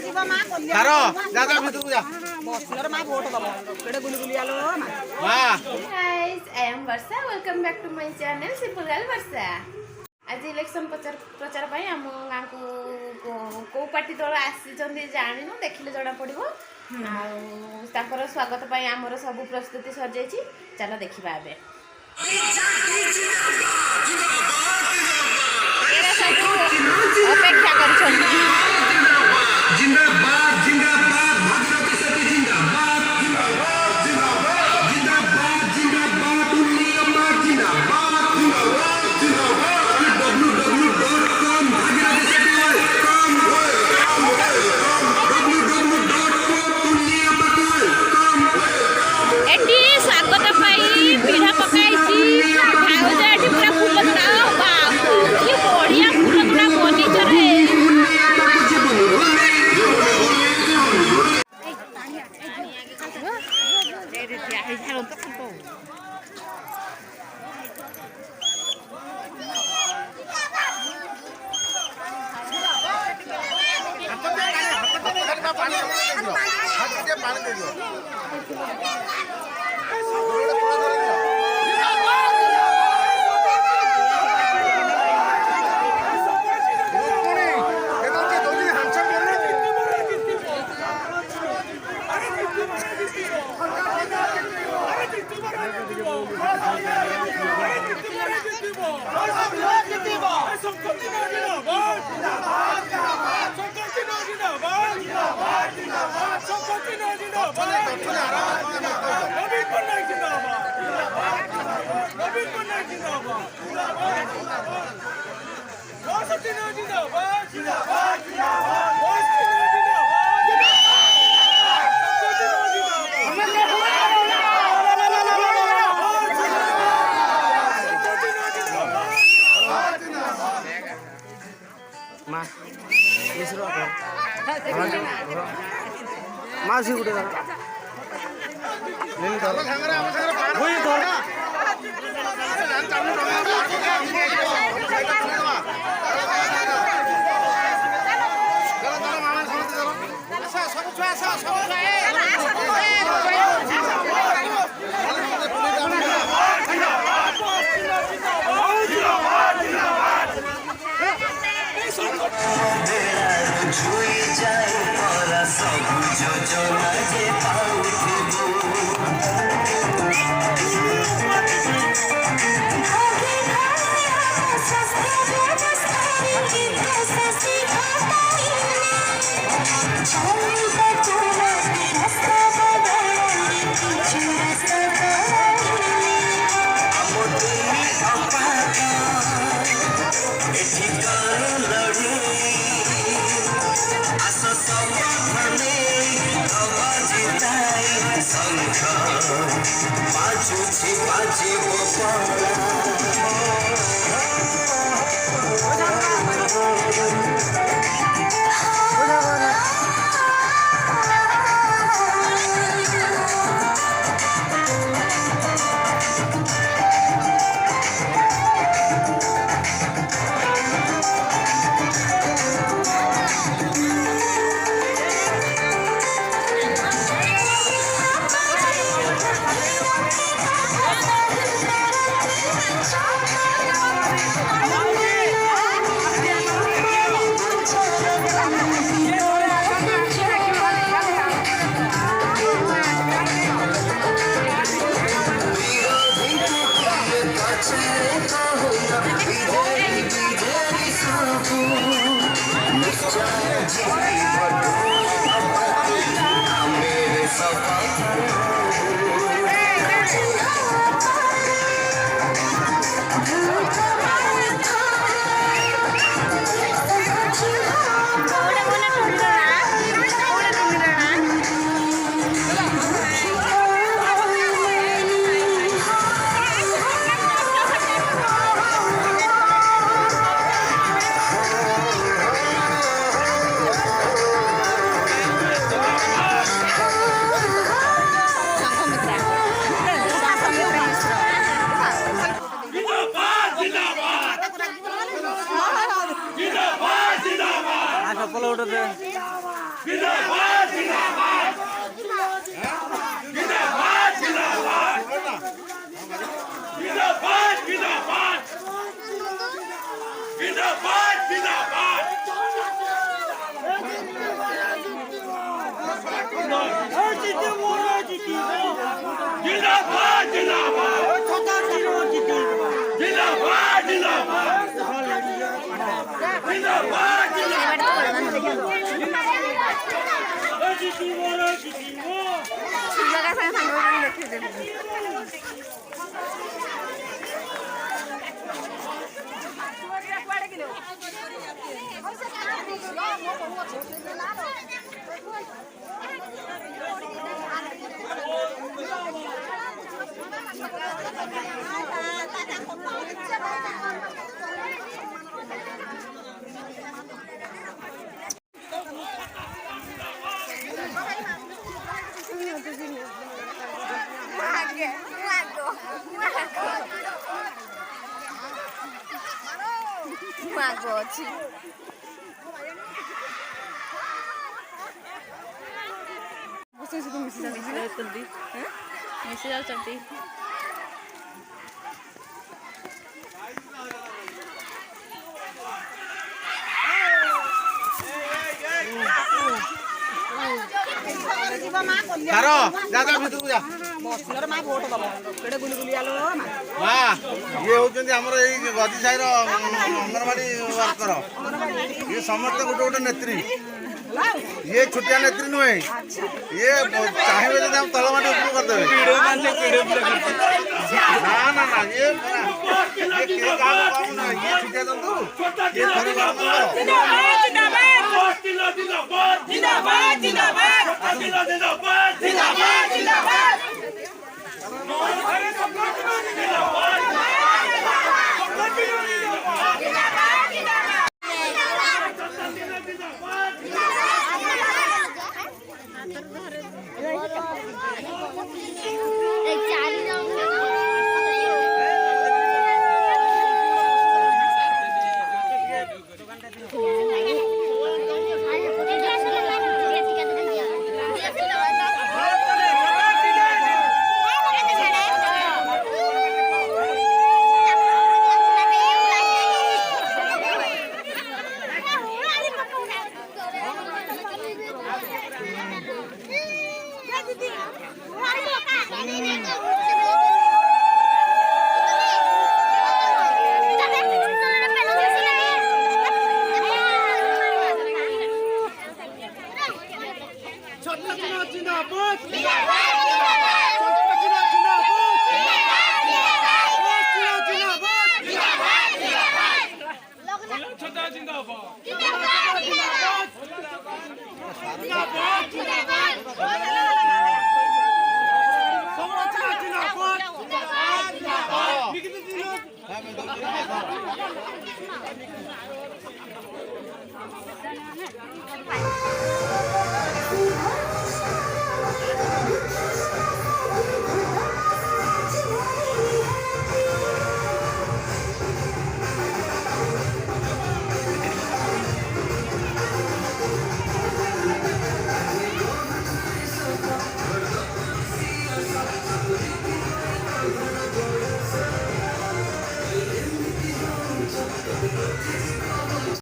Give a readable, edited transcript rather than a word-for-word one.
तारो जा जा भीतर को जा बसलर मां वोट दबो केडे गुली गुली आलो मां वाह guys, I am Varsha. Welcome back to my channel Simple Girl Varsha. आज इलेक्शन प्रचार पाई हम गाँ को को पार्टी दल आसी जाणु देखिले जना पड़ो आर स्वागत पाई आमर सब प्रस्तुति सर चलो देखा ए अपेक्षा कर मासी गुटे follow the ମାଗ ଅଛି ମିଶି ଯାଉଛନ୍ତି ସାର ଯା ଭିତରକୁ ଯା ବସିଲରେ ମା ଭୋଟ ଦବ କେଡେ ଗୁଲି ଗୁଲି ଆଲୋ ମା ମା ଇଏ ହଉଛନ୍ତି ଆମର ଏଇ ଗଦି ସାହିର ଅଙ୍ଗନବାଡି ୱାର୍କର ଇଏ ସମସ୍ତେ ଗୋଟେ ଗୋଟେ ନେତ୍ରୀ ଇଏ ଛୋଟିଆ ନେତ୍ରୀ ନୁହେଁ ଇଏ ଚାହିଁବେ ଯଦି ଆମେ ତଳମାଟି ଉପରୁ କରିଦେବେ ନା ନା ନା ଇଏ କିଏ କାହାକୁ କମ ନୁହେଁ ଇଏ ଛୋଟିଆ ଜନ୍ତୁ ଇଏ ଥରେ Bye.